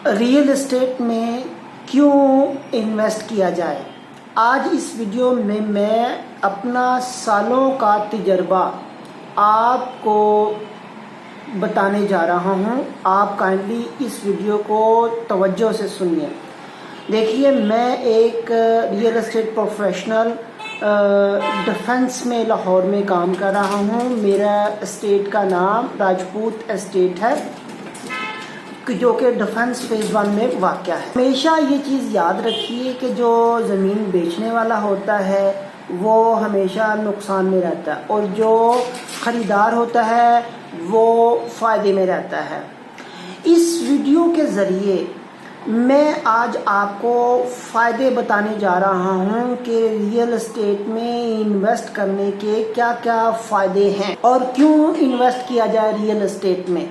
Real estate میں کیوں invest کیا جائے۔ آج اس ویڈیو میں اپنا سالوں کا تجربہ آپ کو بتانے جا رہا ہوں۔ آپ کائنڈلی اس ویڈیو کو توجہ سے سنیے۔ دیکھیے، میں ایک ریئل اسٹیٹ پروفیشنل ڈیفنس میں لاہور میں کام کر رہا ہوں۔ میرا اسٹیٹ کا نام راجپوت اسٹیٹ ہے، جو کہ ڈیفنس فیز 1 میں واقع ہے۔ ہمیشہ یہ چیز یاد رکھیے کہ جو زمین بیچنے والا ہوتا ہے وہ ہمیشہ نقصان میں رہتا ہے، اور جو خریدار ہوتا ہے وہ فائدے میں رہتا ہے۔ اس ویڈیو کے ذریعے میں آج آپ کو فائدے بتانے جا رہا ہوں کہ ریئل اسٹیٹ میں انویسٹ کرنے کے کیا کیا فائدے ہیں اور کیوں انویسٹ کیا جائے ریئل اسٹیٹ میں۔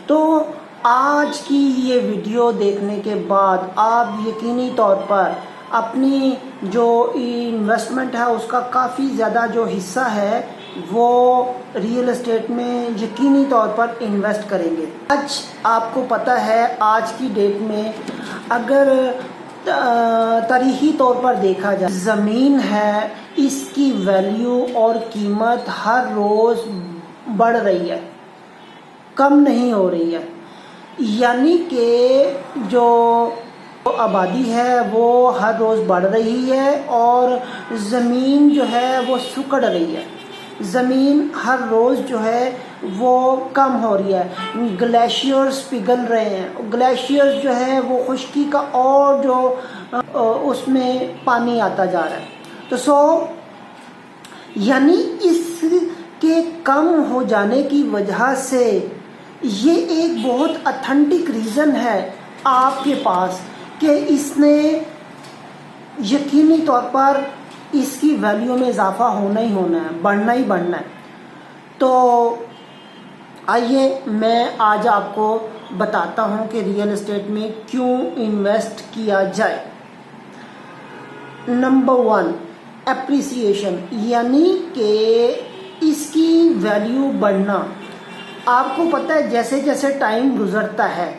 تو آج کی یہ ویڈیو دیکھنے کے بعد آپ یقینی طور پر اپنی جو انویسٹمنٹ ہے اس کا کافی زیادہ جو حصہ ہے وہ ریئل اسٹیٹ میں یقینی طور پر انویسٹ کریں گے۔ آج آپ کو پتہ ہے، آج کی ڈیٹ میں اگر تاریخی طور پر دیکھا جائے، زمین ہے، اس کی ویلیو اور قیمت ہر روز بڑھ رہی ہے، کم نہیں ہو رہی ہے۔ یعنی کہ جو آبادی ہے وہ ہر روز بڑھ رہی ہے اور زمین جو ہے وہ سکڑ رہی ہے، زمین ہر روز جو ہے وہ کم ہو رہی ہے۔ گلیشیئرز پگھل رہے ہیں، گلیشیئرز جو ہے وہ خشکی کا اور جو اس میں پانی آتا جا رہا ہے۔ تو یعنی اس کے کم ہو جانے کی وجہ سے یہ ایک بہت اتھینٹک ریزن ہے آپ کے پاس کہ اس نے یقینی طور پر اس کی ویلیو میں اضافہ ہونا ہی ہونا ہے، بڑھنا ہی بڑھنا ہے۔ تو آئیے میں آج آپ کو بتاتا ہوں کہ ریئل اسٹیٹ میں کیوں انویسٹ کیا جائے۔ نمبر 1، اپریسیشن، یعنی کہ اس کی ویلیو بڑھنا۔ آپ کو پتہ ہے جیسے جیسے ٹائم گزرتا ہے،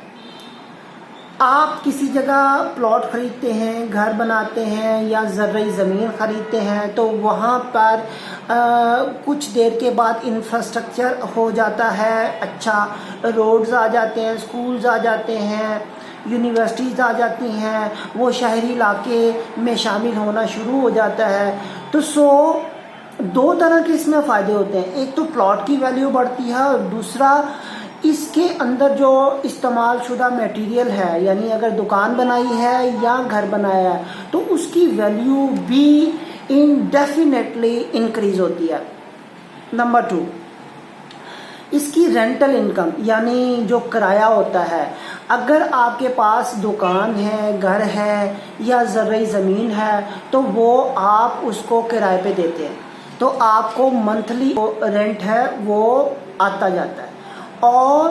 آپ کسی جگہ پلاٹ خریدتے ہیں، گھر بناتے ہیں یا زرعی زمین خریدتے ہیں تو وہاں پر کچھ دیر کے بعد انفراسٹرکچر ہو جاتا ہے، اچھا روڈز آ جاتے ہیں، سکولز آ جاتے ہیں، یونیورسٹیز آ جاتی ہیں، وہ شہری علاقے میں شامل ہونا شروع ہو جاتا ہے۔ تو دو طرح کے اس میں فائدے ہوتے ہیں، ایک تو پلاٹ کی ویلیو بڑھتی ہے اور دوسرا اس کے اندر جو استعمال شدہ میٹیریل ہے، یعنی اگر دکان بنائی ہے یا گھر بنایا ہے تو اس کی ویلیو بھی انڈیفینیٹلی انکریز ہوتی ہے۔ نمبر 2، اس کی رینٹل انکم، یعنی جو کرایہ ہوتا ہے۔ اگر آپ کے پاس دکان ہے، گھر ہے یا زرعی زمین ہے تو وہ آپ اس کو کرائے پہ دیتے ہیں، تو آپ کو منتھلی رینٹ ہے وہ آتا جاتا ہے، اور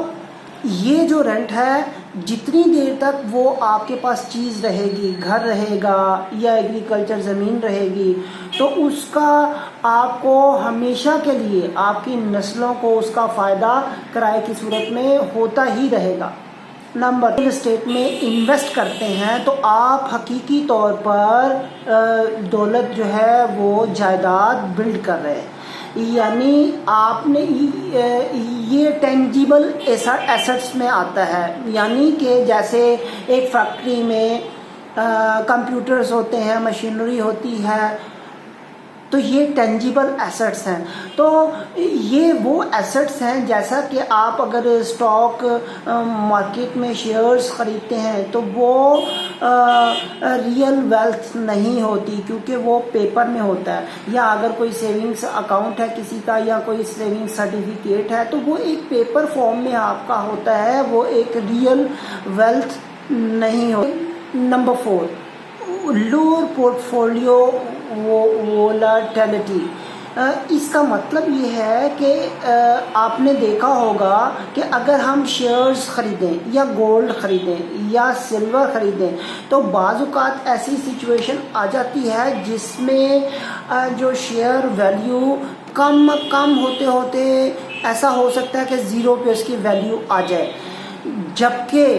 یہ جو رینٹ ہے جتنی دیر تک وہ آپ کے پاس چیز رہے گی، گھر رہے گا یا ایگریکلچر زمین رہے گی، تو اس کا آپ کو ہمیشہ کے لیے، آپ کی نسلوں کو اس کا فائدہ کرائے کی صورت میں ہوتا ہی رہے گا۔ نمبر 2، ریئل اسٹیٹ میں انویسٹ کرتے ہیں تو آپ حقیقی طور پر دولت جو ہے وہ جائیداد بلڈ کر رہے ہیں، یعنی آپ نے یہ ٹینجیبل ایسٹس میں آتا ہے، یعنی کہ جیسے ایک فیکٹری میں کمپیوٹرز ہوتے ہیں، مشینری ہوتی ہے، تو یہ ٹینجیبل ایسٹس ہیں۔ تو یہ وہ ایسٹس ہیں، جیسا کہ آپ اگر اسٹاک مارکیٹ میں شیئرز خریدتے ہیں تو وہ ریئل ویلتھ نہیں ہوتی، کیونکہ وہ پیپر میں ہوتا ہے، یا اگر کوئی سیونگز اکاؤنٹ ہے کسی کا یا کوئی سیونگ سرٹیفکیٹ ہے تو وہ ایک پیپر فارم میں آپ کا ہوتا ہے، وہ ایک ریئل ویلتھ نہیں ہوتی۔ Number 4، lower portfolio volatility. اس کا مطلب یہ ہے کہ آپ نے دیکھا ہوگا کہ اگر ہم شیئرز خریدیں یا گولڈ خریدیں یا سلور خریدیں تو بعض اوقات ایسی سچویشن آ جاتی ہے جس میں جو شیئر ویلیو کم ہوتے ہوتے ایسا ہو سکتا ہے کہ 0 پہ اس کی ویلیو آ جائے، جبکہ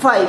5,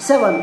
7,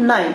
9,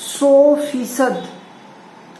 100%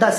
10,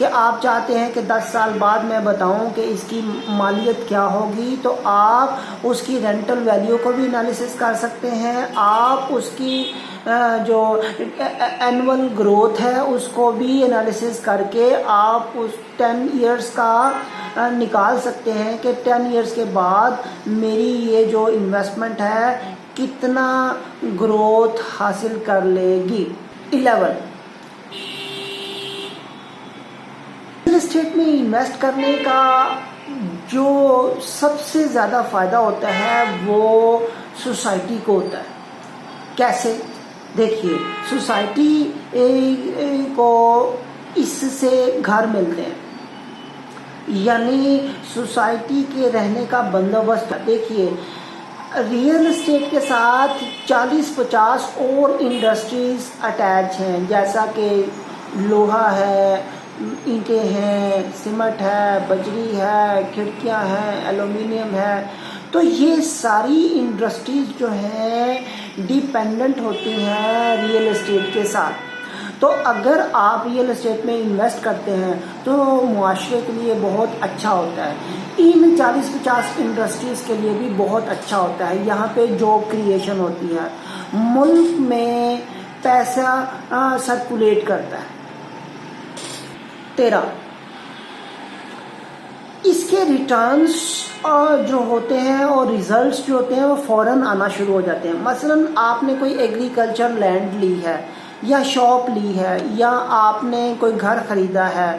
کہ آپ چاہتے ہیں کہ 10 سال بعد میں بتاؤں کہ اس کی مالیت کیا ہوگی، تو آپ اس کی رینٹل ویلیو کو بھی انالیسس کر سکتے ہیں، آپ اس کی جو اینول گروتھ ہے اس کو بھی انالیسس کر کے آپ اس 10 ایئرس کا نکال سکتے ہیں کہ 10 ایئرس کے بعد میری یہ جو انویسٹمنٹ ہے کتنا گروتھ حاصل کر لے گی۔ 11، ریئل اسٹیٹ میں انویسٹ کرنے کا جو سب سے زیادہ فائدہ ہوتا ہے وہ سوسائٹی کو ہوتا ہے۔ کیسے؟ دیکھیے، سوسائٹی کو اس سے گھر ملتے ہیں، یعنی سوسائٹی کے رہنے کا بندوبست۔ دیکھیے، ریئل اسٹیٹ کے ساتھ 40-50 اور انڈسٹریز اٹیچ ہیں، جیسا کہ لوہا ہے، اینٹیں ہیں، سیمنٹ ہے، بجری ہے، کھڑکیاں ہیں، ایلومینیم ہے۔ تو یہ ساری انڈسٹریز جو ہیں ڈیپینڈنٹ ہوتی ہیں ریئل اسٹیٹ کے ساتھ۔ تو اگر آپ ریئل اسٹیٹ میں انویسٹ کرتے ہیں تو معاشرے کے لیے بہت اچھا ہوتا ہے، ان 40-50 انڈسٹریز کے لیے بھی بہت اچھا ہوتا ہے۔ یہاں پہ جاب کریشن ہوتی ہے، ملک میں پیسہ سرکولیٹ کرتا ہے۔ 13، اس کے ریٹرنز جو ہوتے ہیں اور ریزلٹس جو ہوتے ہیں وہ فوراً آنا شروع ہو جاتے ہیں۔ مثلاً آپ نے کوئی ایگریکلچر لینڈ لی ہے یا شاپ لی ہے یا آپ نے کوئی گھر خریدا ہے،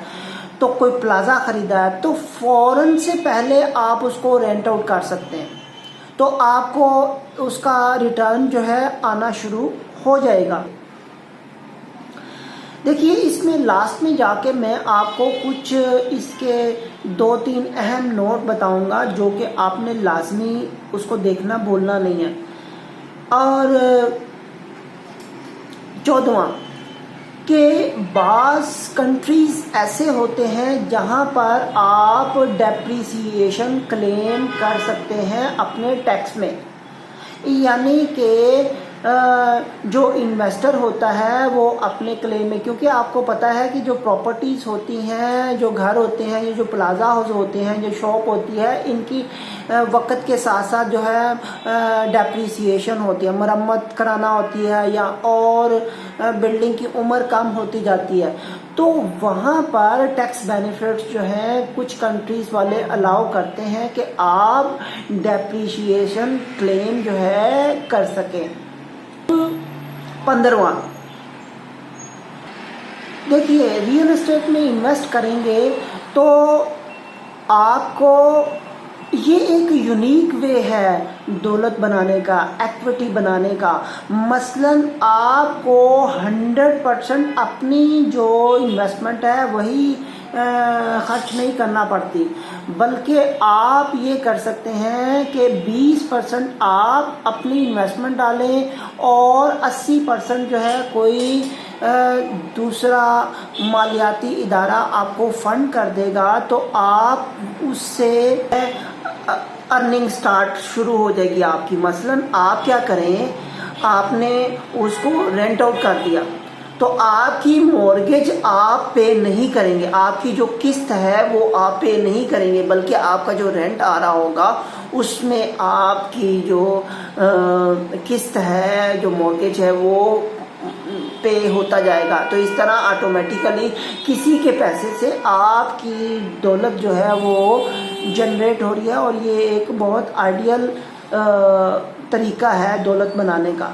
تو کوئی پلازا خریدا ہے، تو فوراً سے پہلے آپ اس کو رینٹ آؤٹ کر سکتے ہیں، تو آپ کو اس کا ریٹرن جو ہے آنا شروع ہو جائے گا۔ دیکھیے، اس میں لاسٹ میں جا کے میں آپ کو کچھ اس کے 2-3 اہم نوٹ بتاؤں گا جو کہ آپ نے لازمی اس کو دیکھنا بھولنا نہیں ہے۔ اور 14واں کہ بعض کنٹریز ایسے ہوتے ہیں جہاں پر آپ ڈیپریسیشن کلیم کر سکتے ہیں اپنے ٹیکس میں، یعنی کہ جو انویسٹر ہوتا ہے وہ اپنے کلیم میں، کیونکہ آپ کو پتہ ہے کہ جو پراپرٹیز ہوتی ہیں، جو گھر ہوتے ہیں، یہ جو پلازا ہاؤس ہوتے ہیں، جو شاپ ہوتی ہے، ان کی وقت کے ساتھ ساتھ جو ہے ڈیپریسیشن ہوتی ہے، مرمت کرانا ہوتی ہے، یا اور بلڈنگ کی عمر کم ہوتی جاتی ہے، تو وہاں پر ٹیکس بینیفٹس جو ہیں کچھ کنٹریز والے الاؤ کرتے ہیں کہ آپ ڈیپریشیشن کلیم جو ہے کر سکیں۔ 15واں، دیکھیے، ریئل اسٹیٹ میں انویسٹ کریں گے تو آپ کو یہ ایک یونیک وے ہے دولت بنانے کا، ایکویٹی بنانے کا۔ مثلاً آپ کو 100% اپنی جو انویسٹمنٹ ہے وہی خرچ نہیں کرنا پڑتی، بلکہ آپ یہ کر سکتے ہیں کہ 20% آپ اپنی انویسٹمنٹ ڈالیں اور 80% جو ہے کوئی دوسرا مالیاتی ادارہ آپ کو فنڈ کر دے گا، تو آپ اس سے ارننگ سٹارٹ شروع ہو جائے گی آپ کی۔ مثلاً آپ کیا کریں، آپ نے اس کو رینٹ آؤٹ کر دیا، تو آپ کی مورگیج آپ پے نہیں کریں گے، آپ کی جو قسط ہے وہ آپ پے نہیں کریں گے، بلکہ آپ کا جو رینٹ آ رہا ہوگا اس میں آپ کی جو قسط ہے، جو مورگیج ہے، وہ پے ہوتا جائے گا۔ تو اس طرح آٹومیٹیکلی کسی کے پیسے سے آپ کی دولت جو ہے وہ جنریٹ ہو رہی ہے، اور یہ ایک بہت آئیڈیل طریقہ ہے دولت بنانے کا۔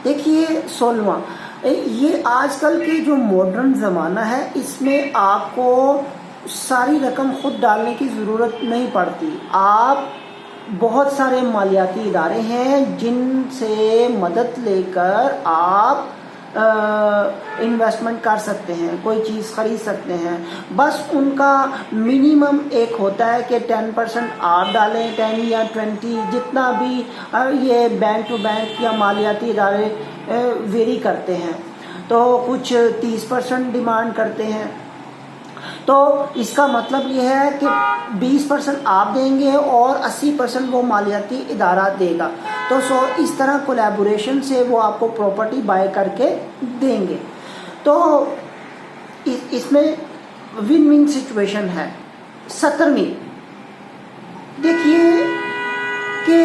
دیکھیے 16واں، یہ آج کل کے جو ماڈرن زمانہ ہے اس میں آپ کو ساری رقم خود ڈالنے کی ضرورت نہیں پڑتی، آپ بہت سارے مالیاتی ادارے ہیں جن سے مدد لے کر آپ انویسٹمنٹ کر سکتے ہیں، کوئی چیز خرید سکتے ہیں۔ بس ان کا منیمم ایک ہوتا ہے کہ 10% آپ ڈالیں، 10 یا 20 جتنا بھی، یہ بینک ٹو بینک یا مالیاتی ادارے ویری کرتے ہیں، تو کچھ 30% ڈیمانڈ کرتے ہیں۔ تو اس کا مطلب یہ ہے کہ 20% آپ دیں گے اور 80% وہ مالیاتی ادارہ دے گا، تو اس طرح کولیبوریشن سے وہ آپ کو پراپرٹی بائی کر کے دیں گے۔ تو اس میں ون ون سچویشن ہے۔ 17ویں، دیکھیے کہ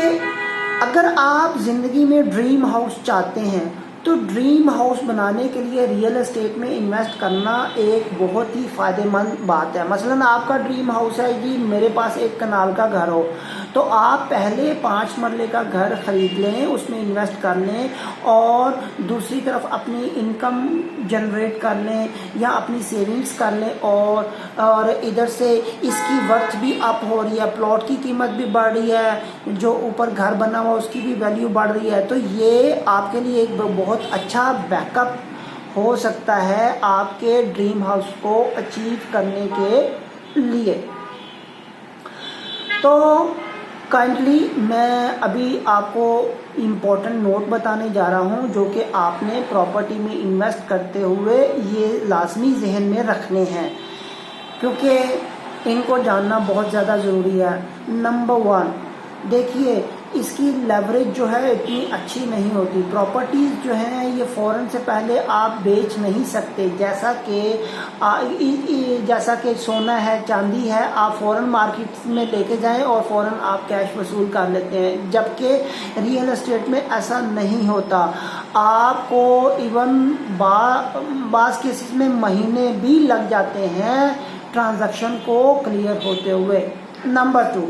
اگر آپ زندگی میں ڈریم ہاؤس چاہتے ہیں تو ڈریم ہاؤس بنانے کے لیے ریئل اسٹیٹ میں انویسٹ کرنا ایک بہت ہی فائدہ مند بات ہے۔ مثلاً آپ کا ڈریم ہاؤس ہے جی میرے پاس ایک کنال کا گھر ہو، تو آپ پہلے 5 مرلے کا گھر خرید لیں، اس میں انویسٹ کر لیں اور دوسری طرف اپنی انکم جنریٹ کر لیں یا اپنی سیونگز کر لیں، اور ادھر سے اس کی ورتھ بھی اپ ہو رہی ہے، پلاٹ کی قیمت بھی بڑھ رہی ہے، جو اوپر گھر بنا ہوا اس کی بھی ویلیو بڑھ رہی ہے، تو یہ آپ کے لیے ایک بہت اچھا بیک اپ ہو سکتا ہے آپ کے ڈریم ہاؤس کو اچیو کرنے کے لیے۔ تو کائنڈلی میں ابھی آپ کو امپورٹنٹ نوٹ بتانے جا رہا ہوں جو کہ آپ نے پراپرٹی میں انویسٹ کرتے ہوئے یہ لازمی ذہن میں رکھنے ہیں، کیونکہ ان کو جاننا بہت زیادہ ضروری ہے۔ نمبر 1، دیکھیے اس کی لیوریج جو ہے اتنی اچھی نہیں ہوتی۔ پراپرٹیز جو ہیں یہ فوراً سے پہلے آپ بیچ نہیں سکتے، جیسا کہ سونا ہے، چاندی ہے، آپ فوراً مارکیٹ میں لے کے جائیں اور فوراً آپ کیش وصول کر لیتے ہیں، جبکہ ریئل اسٹیٹ میں ایسا نہیں ہوتا۔ آپ کو ایون بعض کیسز میں مہینے بھی لگ جاتے ہیں ٹرانزیکشن کو کلیئر ہوتے ہوئے۔ نمبر 2،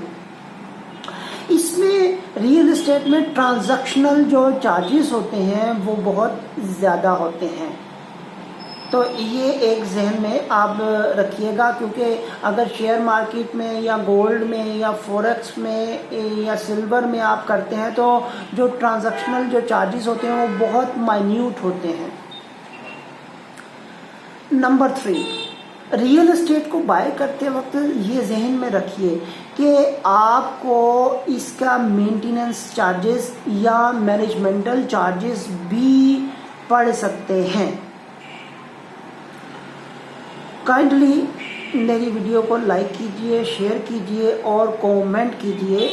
اس میں ریئل اسٹیٹ میں ٹرانزیکشنل جو چارجز ہوتے ہیں وہ بہت زیادہ ہوتے ہیں، تو یہ ایک ذہن میں آپ رکھیے گا، کیونکہ اگر شیئر مارکیٹ میں یا گولڈ میں یا فوریکس میں یا سلور میں آپ کرتے ہیں تو جو ٹرانزیکشنل جو چارجز ہوتے ہیں وہ بہت مائنیوٹ ہوتے ہیں۔ نمبر 3، ریئل اسٹیٹ کو بائی کرتے وقت یہ ذہن میں رکھیے کہ آپ کو اس کا مینٹیننس چارجز یا مینجمنٹل چارجز بھی پڑ سکتے ہیں۔ کائنڈلی میری ویڈیو کو لائک کیجئے، شیئر کیجئے اور کومنٹ کیجئے۔